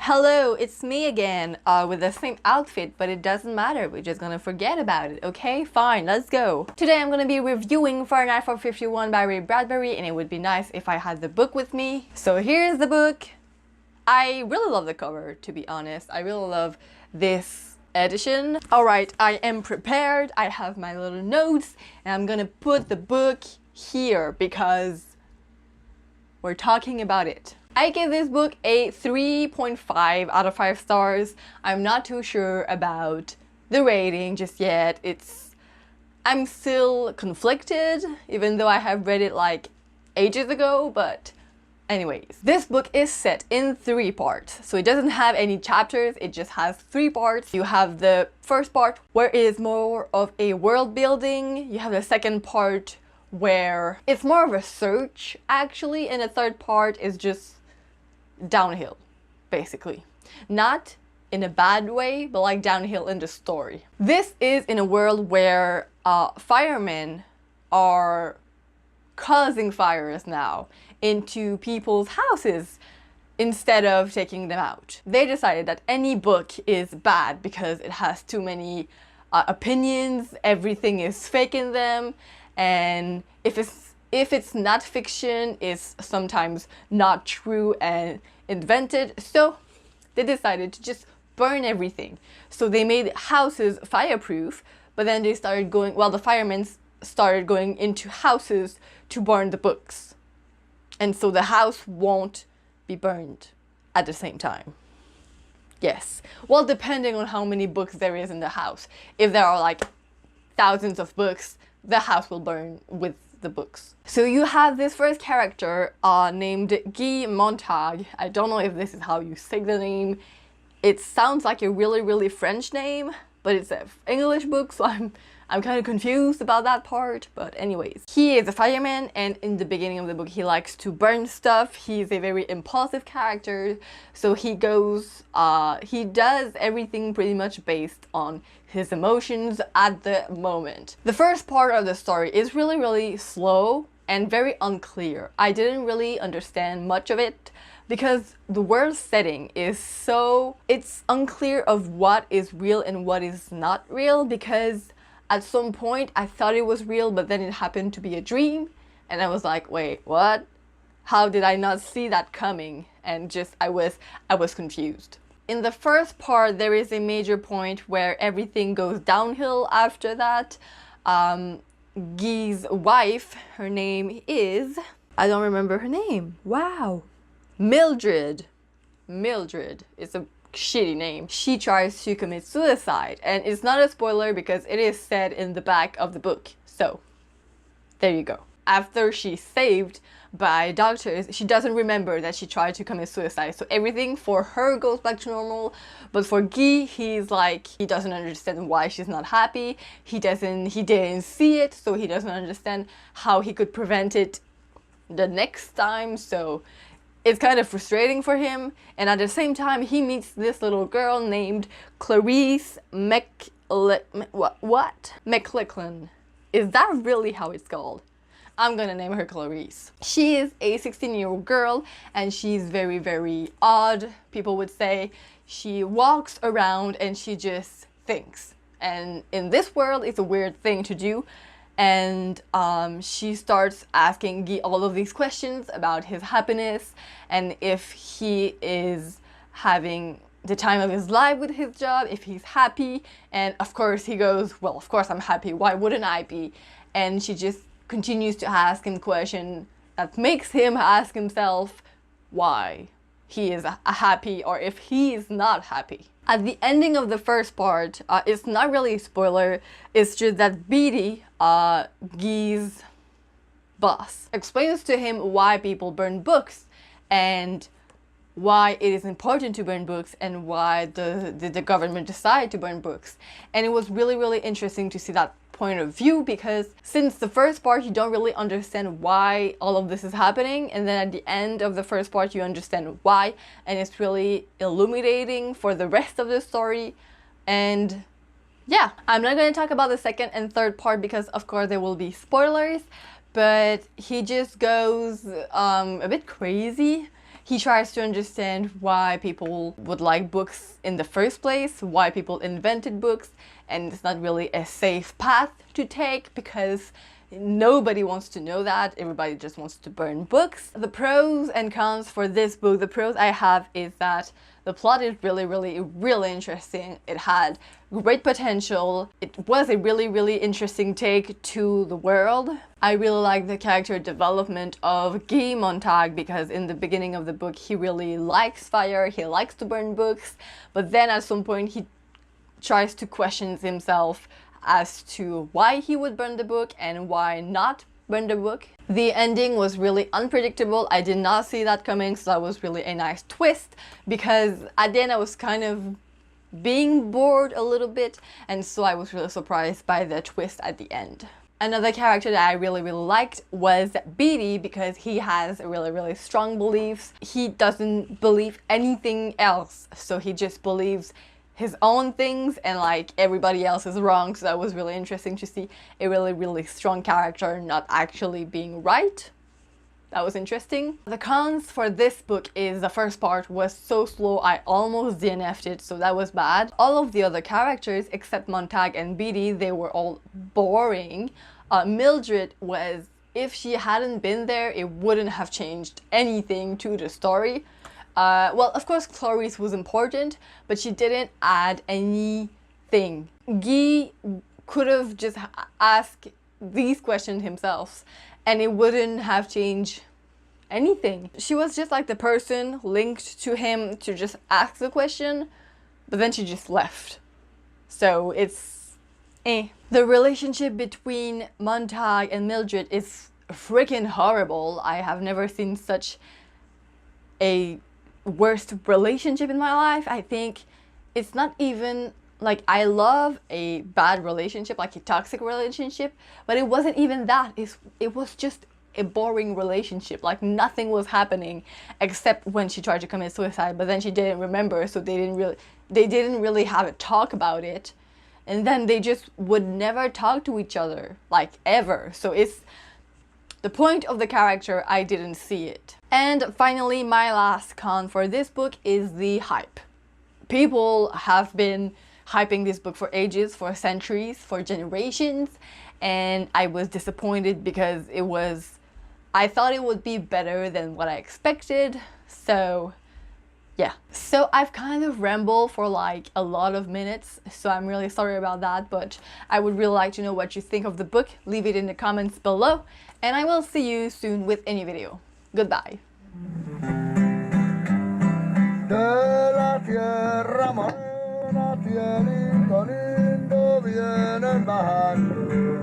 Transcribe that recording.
Hello, it's me again, with the same outfit, but it doesn't matter, we're just gonna forget about it, okay? Fine, let's go. Today I'm gonna be reviewing Fahrenheit 451 by Ray Bradbury, and it would be nice if I had the book with me. So here's the book. I really love the cover, to be honest. I really love this edition. Alright, I am prepared, I have my little notes, and I'm gonna put the book here because we're talking about it. I give this book a 3.5 out of 5 stars. I'm not too sure about the rating just yet. I'm still conflicted, even though I have read it like ages ago, but anyways. This book is set in 3 parts, so it doesn't have any chapters, it just has 3 parts. You have the first part where it is more of a world building, you have the second part where it's more of a search actually, and the third part is just downhill, basically. Not in a bad way, but like downhill in the story. This is in a world where firemen are causing fires now into people's houses instead of taking them out. They decided that any book is bad because it has too many opinions, everything is fake in them, and if it's not fiction, it's sometimes not true and invented, so they decided to just burn everything. So they made houses fireproof, but then they started going, well, the firemen started going into houses to burn the books. And so the house won't be burned at the same time. Yes. Well, depending on how many books there is in the house. If there are like thousands of books, the house will burn with the books. So you have this first character named Guy Montag. I don't know if this is how you say the name. It sounds like a really French name, but it's an English book, so I'm kind of confused about that part. But anyways, he is a fireman, and in the beginning of the book he likes to burn stuff. He's a very impulsive character, so he does everything pretty much based on his emotions at the moment. The first part of the story is really slow and very unclear. I didn't really understand much of it because the world setting is it's unclear of what is real and what is not real, because at some point I thought it was real, but then it happened to be a dream, and I was like, wait, what? How did I not see that coming? And just I was confused. In the first part, there is a major point where everything goes downhill after that. Guy's wife, her name is, I don't remember her name. Wow. Mildred. Mildred. It's a shitty name. She tries to commit suicide, and it's not a spoiler because it is said in the back of the book. So, there you go. After she's saved by doctors, she doesn't remember that she tried to commit suicide. So everything for her goes back to normal. But for Guy, he's like, he doesn't understand why she's not happy. He didn't see it, so he doesn't understand how he could prevent it the next time. So it's kind of frustrating for him. And at the same time, he meets this little girl named Clarice McLachlan. Is that really how it's called? I'm gonna name her Clarice. She is a 16-year-old girl, and she's very odd, people would say. She walks around and she just thinks. And in this world, it's a weird thing to do. And she starts asking Guy all of these questions about his happiness and if he is having the time of his life with his job, if he's happy. And of course he goes, well, of course I'm happy, why wouldn't I be? And she just continues to ask him questions that makes him ask himself why he is happy or if he is not happy. At the ending of the first part, it's not really a spoiler, it's just that Beatty, Guy's boss, explains to him why people burn books and why it is important to burn books and why the government decided to burn books. And it was really interesting to see that point of view, because since the first part you don't really understand why all of this is happening, and then at the end of the first part you understand why, and it's really illuminating for the rest of the story. And yeah, I'm not going to talk about the second and third part because of course there will be spoilers, but he just goes a bit crazy. He tries to understand why people would like books in the first place, why people invented books, and it's not really a safe path to take because nobody wants to know that. Everybody just wants to burn books. The pros and cons for this book, the pros I have is that the plot is really interesting. It had great potential. It was a really interesting take to the world. I really like the character development of Guy Montag because in the beginning of the book he really likes fire, he likes to burn books, but then at some point he tries to question himself as to why he would burn the book and why not burn the book. The ending was really unpredictable. I did not see that coming, so that was really a nice twist because at the end I was kind of being bored a little bit, and so I was really surprised by the twist at the end. Another character that I really liked was Beatty because he has really strong beliefs. He doesn't believe anything else, so he just believes his own things and like everybody else is wrong. So that was really interesting to see a really strong character not actually being right. That was interesting. The cons for this book is the first part was so slow I almost DNF'd it, so that was bad. All of the other characters except Montag and Beatty, they were all boring. Mildred was, if she hadn't been there, it wouldn't have changed anything to the story. Well, of course, Clarice was important, but she didn't add anything. Guy could have just asked these questions himself, and it wouldn't have changed anything. She was just like the person linked to him to just ask the question, but then she just left. So it's The relationship between Montag and Mildred is freaking horrible. I have never seen such a worst relationship in my life. I think it's not even like, I love a bad relationship, like a toxic relationship, but it wasn't even that. It was just a boring relationship. Like nothing was happening except when she tried to commit suicide, but then she didn't remember, so they didn't really have a talk about it, and then they just would never talk to each other, like ever. So it's the point of the character, I didn't see it. And finally, my last con for this book is the hype. People have been hyping this book for ages, for centuries, for generations, and I was disappointed because I thought it would be better than what I expected. So yeah. So I've kind of rambled for like a lot of minutes, so I'm really sorry about that, but I would really like to know what you think of the book. Leave it in the comments below, and I will see you soon with a new video. Goodbye. De la tierra morena tienen lindo vienen bajando.